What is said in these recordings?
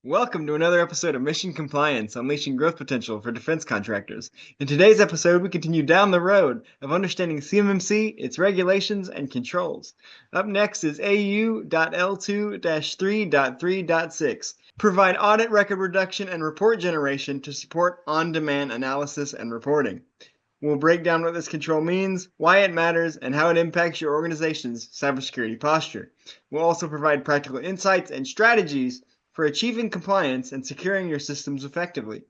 Welcome to another episode of Mission Compliance, Unleashing Growth Potential for Defense Contractors. In today's episode, we continue down the road of understanding CMMC, its regulations, and controls. Up next is AU L2-3.3.6. Provide audit record reduction and report generation to support on-demand analysis and reporting. We'll break down what this control means, why it matters, and how it impacts your organization's cybersecurity posture. We'll also provide practical insights and strategies for achieving compliance and securing your systems effectively.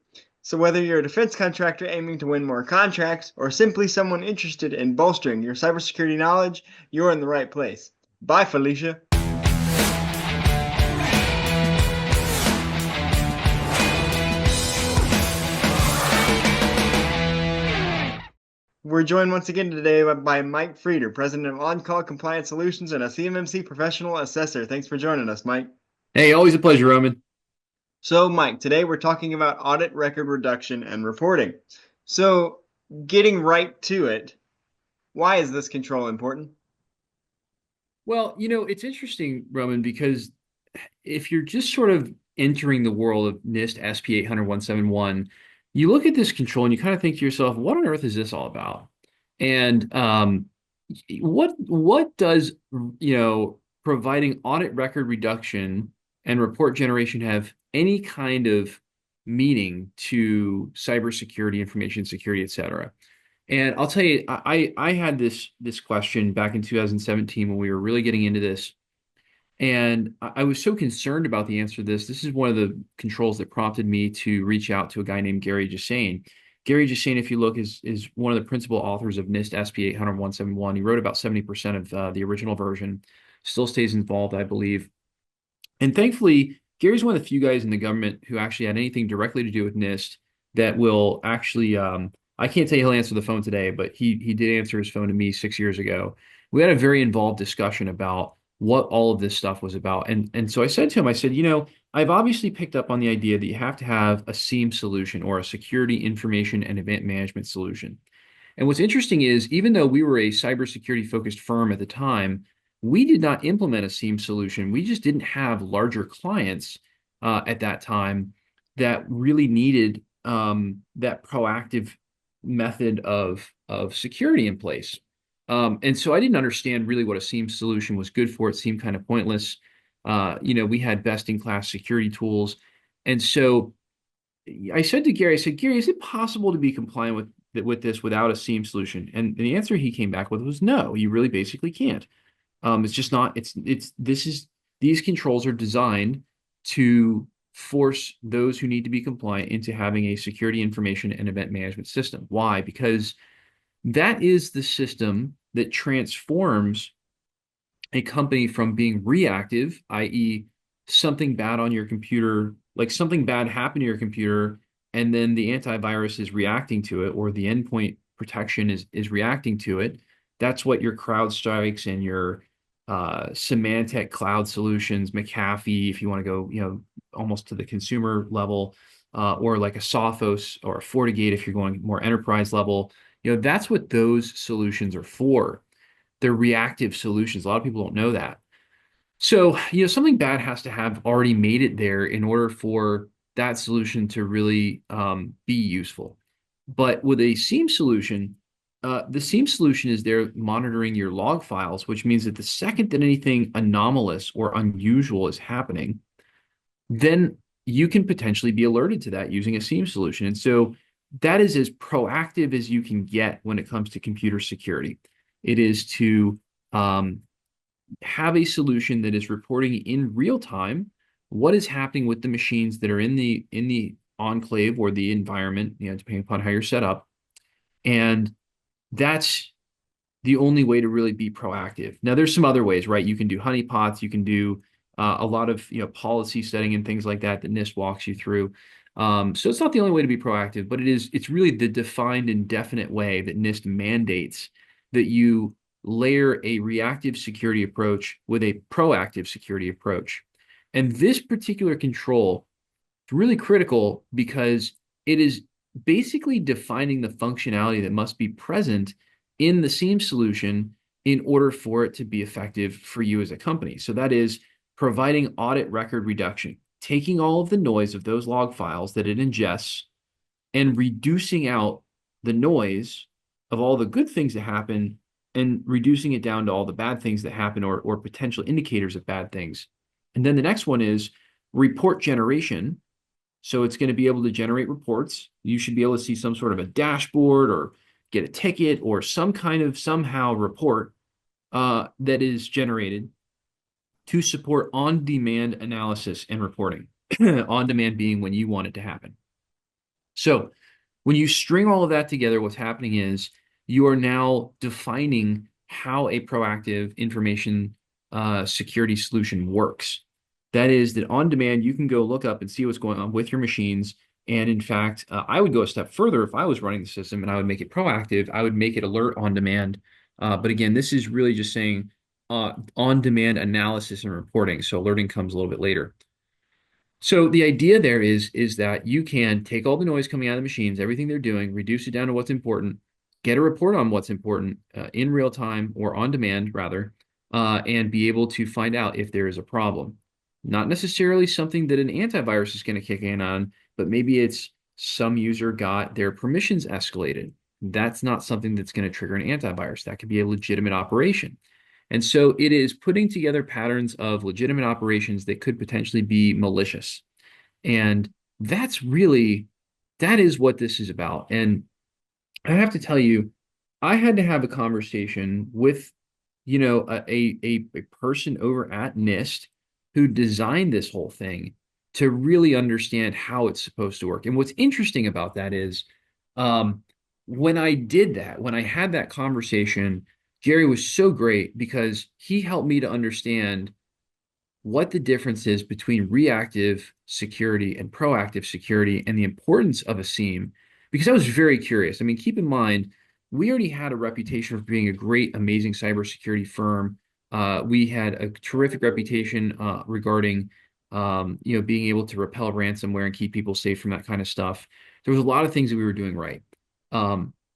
So whether you're a defense contractor aiming to win more contracts or simply someone interested in bolstering your cybersecurity knowledge, you're in the right place. Bye, Felicia. We're joined once again today by Mike Frieder, President of On-Call Compliance Solutions and a CMMC Professional Assessor. Thanks for joining us, Mike. Hey, always a pleasure, Roman. So, Mike, today we're talking about audit record reduction and reporting. So, getting right to it, why is this control important? Well, it's interesting, Roman, because if you're just sort of entering the world of NIST SP 800-171, you look at this control and you kind of think to yourself, what on earth is this all about? And what does, providing audit record reduction and report generation have any kind of meaning to cybersecurity, information security, et cetera? And I'll tell you, I had this question back in 2017 when we were really getting into this, and I was so concerned about the answer to this. This is one of the controls that prompted me to reach out to a guy named Gary Gissain. Gary Gissain, if you look, is one of the principal authors of NIST SP 800-171. He wrote about 70% of the original version, still stays involved, I believe. And thankfully, Gary's one of the few guys in the government who actually had anything directly to do with NIST that will actually, I can't tell you he'll answer the phone today, but he did answer his phone to me 6 years ago. We had a very involved discussion about what all of this stuff was about. And so I said to him, I said, I've obviously picked up on the idea that you have to have a SIEM solution or a security information and event management solution. And what's interesting is, even though we were a cybersecurity focused firm at the time, we did not implement a SIEM solution. We just didn't have larger clients at that time that really needed that proactive method of security in place. And so I didn't understand really what a SIEM solution was good for. It seemed kind of pointless. We had best-in-class security tools. And so I said to Gary, Gary, is it possible to be compliant with this without a SIEM solution? And the answer he came back with was no, you really basically can't. It's just not, these controls are designed to force those who need to be compliant into having a security information and event management system. Why? Because that is the system that transforms a company from being reactive, i.e., something bad on your computer, like something bad happened to your computer, and then the antivirus is reacting to it, or the endpoint protection is reacting to it. That's what your CrowdStrikes and your Symantec cloud solutions, McAfee, if you want to go, almost to the consumer level, or like a Sophos or a FortiGate if you're going more enterprise level. That's what those solutions are for. They're reactive solutions. A lot of people don't know that. So, something bad has to have already made it there in order for that solution to really be useful. But with a SIEM solution, the SIEM solution is there monitoring your log files, which means that the second that anything anomalous or unusual is happening, then you can potentially be alerted to that using a SIEM solution. And so that is as proactive as you can get when it comes to computer security. It is to have a solution that is reporting in real time what is happening with the machines that are in the enclave or the environment, depending upon how you're set up. And that's the only way to really be proactive. Now, there's some other ways, right? You can do honeypots, you can do a lot of policy setting and things like that NIST walks you through. So it's not the only way to be proactive, but it's really the defined and definite way that NIST mandates that you layer a reactive security approach with a proactive security approach. And this particular control is really critical because it is basically defining the functionality that must be present in the SIEM solution in order for it to be effective for you as a company. So that is providing audit record reduction. taking all of the noise of those log files that it ingests and reducing out the noise of all the good things that happen and reducing it down to all the bad things that happen or potential indicators of bad things. And then the next one is report generation. So it's going to be able to generate reports. You should be able to see some sort of a dashboard or get a ticket or some kind of somehow report that is generated to support on-demand analysis and reporting. On-demand being when you want it to happen. So when you string all of that together, what's happening is you are now defining how a proactive information security solution works. That is that on demand, you can go look up and see what's going on with your machines. And in fact, I would go a step further if I was running the system and I would make it proactive. I would make it alert on demand. But again, this is really just saying on demand analysis and reporting. So alerting comes a little bit later. So the idea there is that you can take all the noise coming out of the machines, everything they're doing, reduce it down to what's important, get a report on what's important in real time or on demand rather, and be able to find out if there is a problem. Not necessarily something that an antivirus is going to kick in on, but maybe it's some user got their permissions escalated. That's not something that's going to trigger an antivirus. That could be a legitimate operation. And so it is putting together patterns of legitimate operations that could potentially be malicious. And that is what this is about. And I have to tell you, I had to have a conversation with, a person over at NIST who designed this whole thing to really understand how it's supposed to work. And what's interesting about that is, um, when I did that, when I had that conversation, Jerry was so great because he helped me to understand what the difference is between reactive security and proactive security and the importance of a SIEM, because I was very curious. I mean, keep in mind, we already had a reputation for being a great, amazing cybersecurity firm. We had a terrific reputation regarding, being able to repel ransomware and keep people safe from that kind of stuff. There was a lot of things that we were doing right.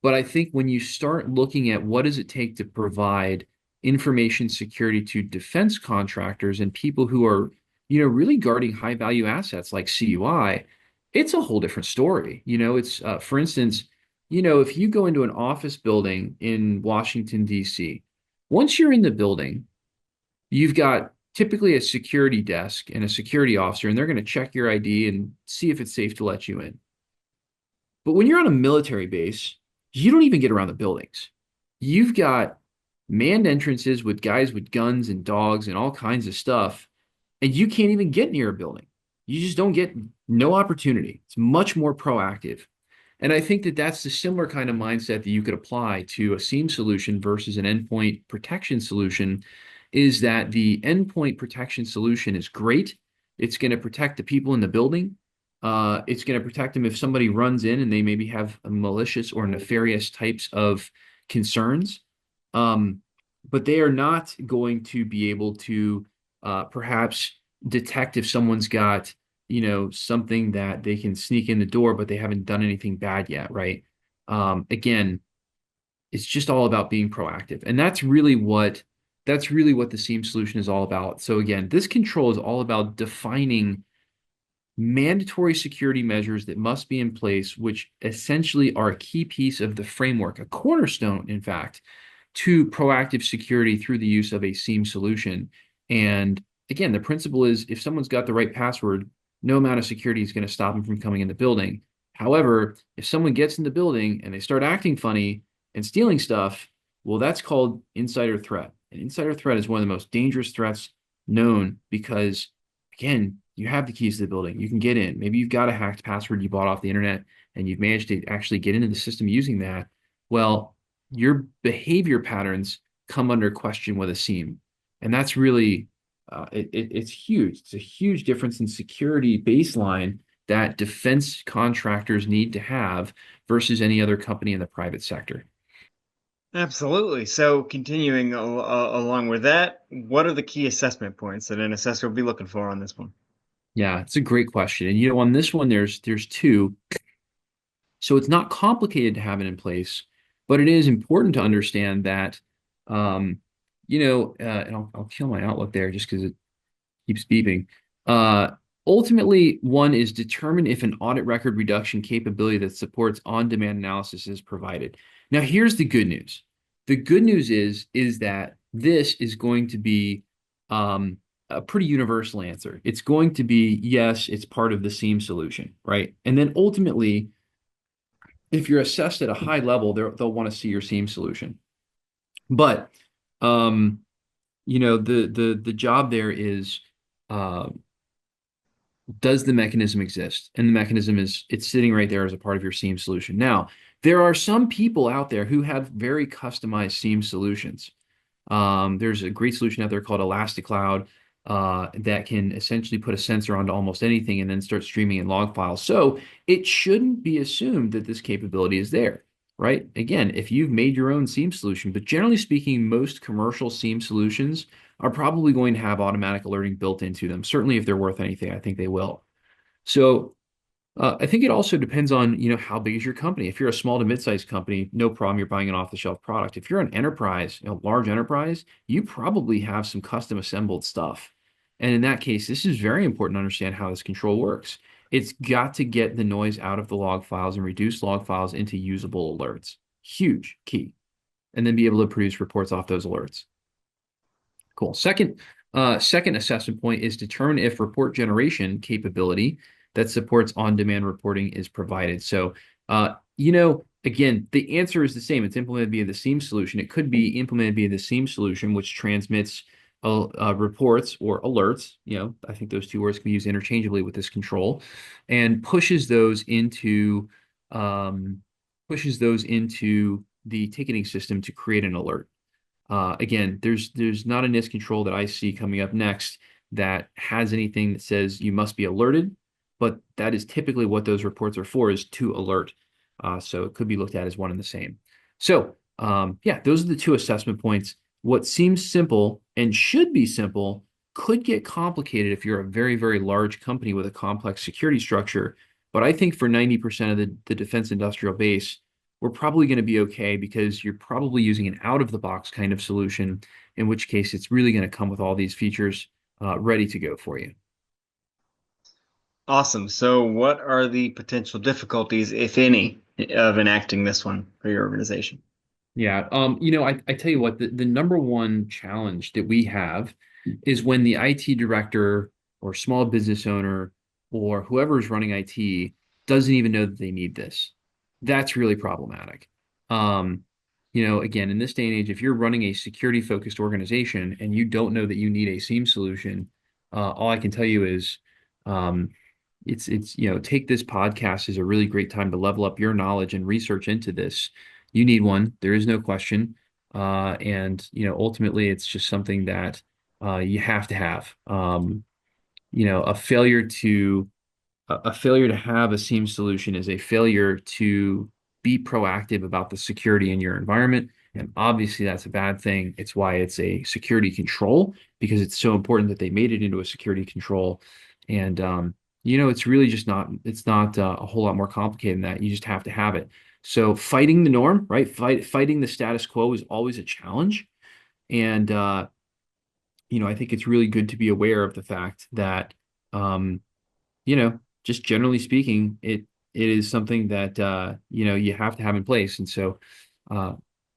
But I think when you start looking at what does it take to provide information security to defense contractors and people who are, really guarding high value assets like CUI, it's a whole different story. It's for instance, if you go into an office building in Washington, D.C., once you're in the building, you've got typically a security desk and a security officer, and they're going to check your ID and see if it's safe to let you in. But when you're on a military base, you don't even get around the buildings. You've got manned entrances with guys with guns and dogs and all kinds of stuff, and you can't even get near a building. You just don't get no opportunity. It's much more proactive. And I think that that's the similar kind of mindset that you could apply to a SIEM solution versus an endpoint protection solution, is that the endpoint protection solution is great. It's going to protect the people in the building. It's going to protect them if somebody runs in and they maybe have malicious or nefarious types of concerns. But they are not going to be able to perhaps detect if someone's got, something that they can sneak in the door, but they haven't done anything bad yet, right? Again, it's just all about being proactive. And that's really what the SIEM solution is all about. So again, this control is all about defining mandatory security measures that must be in place, which essentially are a key piece of the framework, a cornerstone, in fact, to proactive security through the use of a SIEM solution. And again, the principle is if someone's got the right password, no amount of security is going to stop them from coming in the building. However, if someone gets in the building and they start acting funny and stealing stuff, well, that's called insider threat. An insider threat is one of the most dangerous threats known because, again, you have the keys to the building. You can get in. Maybe you've got a hacked password you bought off the internet and you've managed to actually get into the system using that. Well, your behavior patterns come under question with a SIEM. And that's really, it's huge. It's a huge difference in security baseline that defense contractors need to have versus any other company in the private sector. Absolutely. So, continuing along with that, what are the key assessment points that an assessor will be looking for on this one? Yeah, it's a great question. And on this one, there's two. So it's not complicated to have it in place, but it is important to understand that, and I'll kill my Outlook there just because it keeps beeping. Ultimately, one is determine if an audit record reduction capability that supports on-demand analysis is provided. Now, here's the good news. The good news is that this is going to be a pretty universal answer. It's going to be yes, it's part of the SIEM solution, right? And then ultimately, if you're assessed at a high level, they'll want to see your SIEM solution. But um, the job there is uh, does the mechanism exist? And the mechanism is it's sitting right there as a part of your SIEM solution. Now, there are some people out there who have very customized SIEM solutions. There's a great solution out there called Elastic Cloud that can essentially put a sensor onto almost anything and then start streaming in log files. So it shouldn't be assumed that this capability is there, right? Again, if you've made your own SIEM solution, but generally speaking, most commercial SIEM solutions are probably going to have automatic alerting built into them. Certainly, if they're worth anything, I think they will. So I think it also depends on, how big is your company. If you're a small to mid-sized company, no problem, you're buying an off-the-shelf product. If you're an enterprise, large enterprise, you probably have some custom assembled stuff. And in that case, this is very important to understand how this control works. It's got to get the noise out of the log files and reduce log files into usable alerts. Huge key. And then be able to produce reports off those alerts. Cool. Second assessment point is determine if report generation capability that supports on-demand reporting is provided. So, again, the answer is the same. It's implemented via the SIEM solution. It could be implemented via the SIEM solution, which transmits reports or alerts. I think those two words can be used interchangeably with this control, and pushes those into the ticketing system to create an alert. Again, there's not a NIST control that I see coming up next that has anything that says you must be alerted, but that is typically what those reports are for, is to alert. So it could be looked at as one and the same. So yeah, those are the two assessment points. What seems simple and should be simple could get complicated if you're a very, very large company with a complex security structure. But I think for 90% of the defense industrial base, we're probably going to be okay because you're probably using an out-of-the-box kind of solution, in which case it's really going to come with all these features ready to go for you. Awesome. So what are the potential difficulties, if any, of enacting this one for your organization? Yeah, I tell you what, the number one challenge that we have is when the IT director or small business owner or whoever is running IT doesn't even know that they need this. That's really problematic. Again, in this day and age, if you're running a security focused organization and you don't know that you need a SIEM solution, all I can tell you is take this podcast as a really great time to level up your knowledge and research into this. You need one. There is no question. And ultimately, it's just something that you have to have. A failure to have a SIEM solution is a failure to be proactive about the security in your environment. And obviously, that's a bad thing. It's why it's a security control, because it's so important that they made it into a security control. And it's really just it's not a whole lot more complicated than that. You just have to have it. So fighting the norm, right? Fighting the status quo is always a challenge. And I think it's really good to be aware of the fact that just generally speaking, it is something that you have to have in place. And so uh,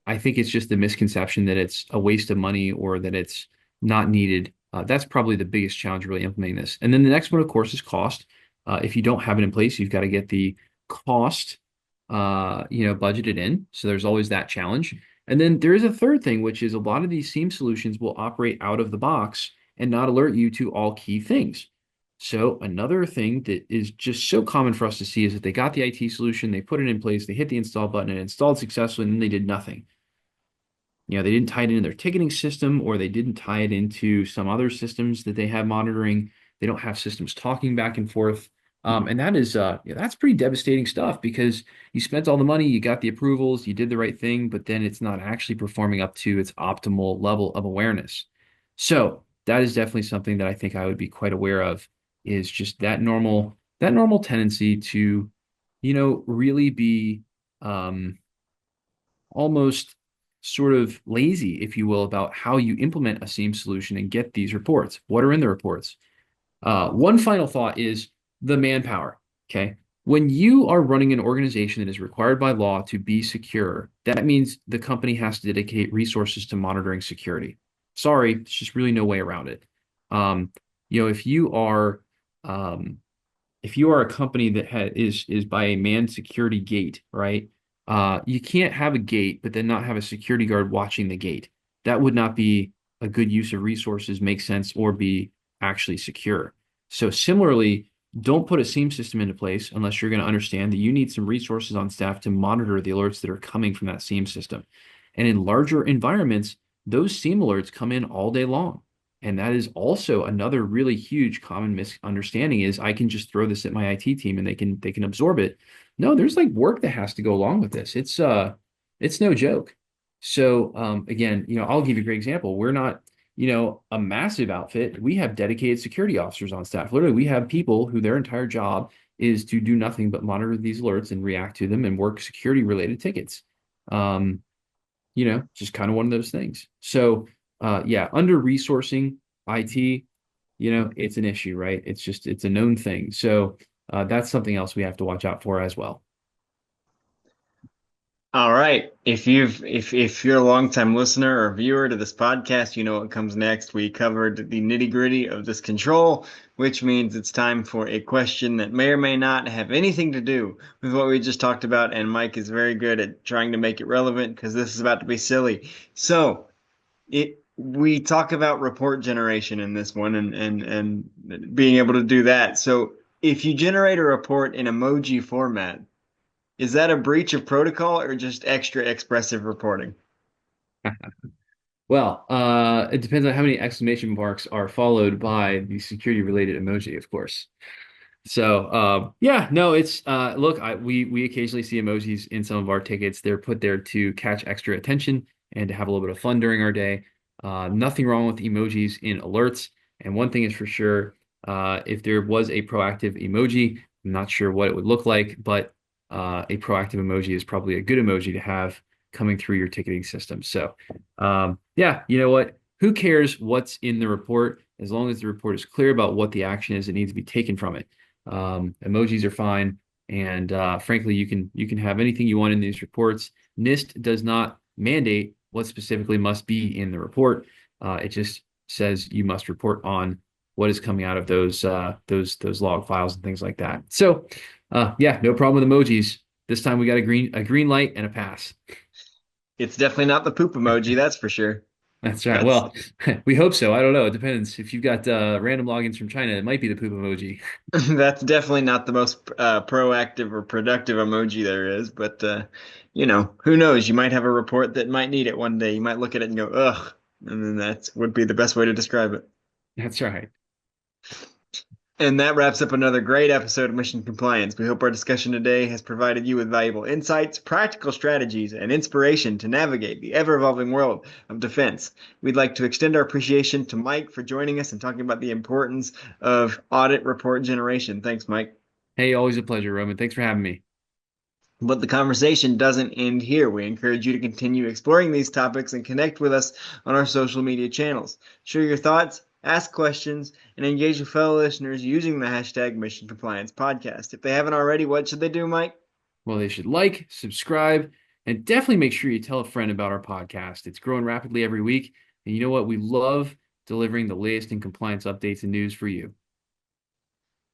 I think it's just a misconception that it's a waste of money or that it's not needed. That's probably the biggest challenge really implementing this. And then the next one, of course, is cost. If you don't have it in place, you've got to get the cost budgeted in. So there's always that challenge. And then there is a third thing, which is a lot of these SIEM solutions will operate out of the box and not alert you to all key things. So another thing that is just so common for us to see is that they got the IT solution, they put it in place, they hit the install button, and it installed successfully, and then they did nothing. They didn't tie it into their ticketing system, or they didn't tie it into some other systems that they have monitoring. They don't have systems talking back and forth. And that is that's pretty devastating stuff, because you spent all the money, you got the approvals, you did the right thing, but then it's not actually performing up to its optimal level of awareness. So that is definitely something that I think I would be quite aware of, is just that normal tendency to, really be almost sort of lazy, if you will, about how you implement a SIEM solution and get these reports. What are in the reports? One final thought is the manpower. Okay. When you are running an organization that is required by law to be secure, that means the company has to dedicate resources to monitoring security. Sorry, there's just really no way around it. Um, you know, um, if you are a company that is by a manned security gate, right? You can't have a gate, but then not have a security guard watching the gate. That would not be a good use of resources, make sense, or be actually secure. So similarly, don't put a SIEM system into place unless you're going to understand that you need some resources on staff to monitor the alerts that are coming from that SIEM system. And in larger environments, those SIEM alerts come in all day long. And that is also another really huge common misunderstanding is I can just throw this at my IT team and they can absorb it. No, there's like work that has to go along with this. It's no joke. So again, I'll give you a great example. We're not, a massive outfit. We have dedicated security officers on staff. Literally, we have people who their entire job is to do nothing but monitor these alerts and react to them and work security related tickets. Um, just kind of one of those things. So, yeah, under resourcing IT, it's an issue, right? It's a known thing. So, that's something else we have to watch out for as well. All right. If you're a longtime listener or viewer to this podcast, you know what comes next. We covered the nitty-gritty of this control, which means it's time for a question that may or may not have anything to do with what we just talked about. And Mike is very good at trying to make it relevant because this is about to be silly. So we talk about report generation in this one and being able to do that. So if you generate a report in emoji format, is that a breach of protocol or just extra expressive reporting? Well, it depends on how many exclamation marks are followed by the security related emoji, of course. So, yeah, no, it's look, we occasionally see emojis in some of our tickets. They're put there to catch extra attention and to have a little bit of fun during our day. Nothing wrong with emojis in alerts. And one thing is for sure, if there was a proactive emoji, I'm not sure what it would look like, but a proactive emoji is probably a good emoji to have coming through your ticketing system. So, yeah, you know what? Who cares what's in the report as long as the report is clear about what the action is that needs to be taken from it. Emojis are fine, and frankly, you can have anything you want in these reports. NIST does not mandate what specifically must be in the report. It just says you must report on what is coming out of those log files and things like that. So, yeah, no problem with emojis. This time we got a green light and a pass. It's definitely not the poop emoji, that's for sure. That's right. That's Well, we hope so. I don't know. It depends. If you've got random logins from China, it might be the poop emoji. that's definitely not the most proactive or productive emoji there is, but who knows? You might have a report that might need it one day. You might look at it and go, ugh, and then that would be the best way to describe it. That's right. And that wraps up another great episode of Mission Compliance. We hope our discussion today has provided you with valuable insights, practical strategies, and inspiration to navigate the ever evolving world of defense. We'd like to extend our appreciation to Mike for joining us and talking about the importance of audit report generation. Thanks, Mike. Hey, always a pleasure, Roman. Thanks for having me. But the conversation doesn't end here. We encourage you to continue exploring these topics and connect with us on our social media channels. Share your thoughts, ask questions, and engage with fellow listeners using the hashtag Mission Compliance Podcast. If they haven't already, what should they do, Mike? Well, they should like, subscribe, and definitely make sure you tell a friend about our podcast. It's growing rapidly every week. And you know what? We love delivering the latest in compliance updates and news for you.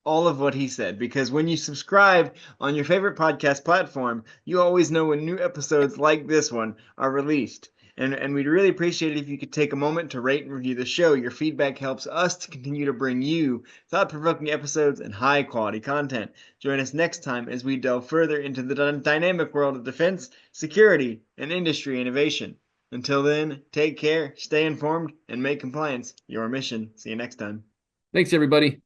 All of what he said, because when you subscribe on your favorite podcast platform, you always know when new episodes like this one are released. And we'd really appreciate it if you could take a moment to rate and review the show. Your feedback helps us to continue to bring you thought-provoking episodes and high-quality content. Join us next time as we delve further into the dynamic world of defense, security, and industry innovation. Until then, take care, stay informed, and make compliance your mission. See you next time. Thanks, everybody.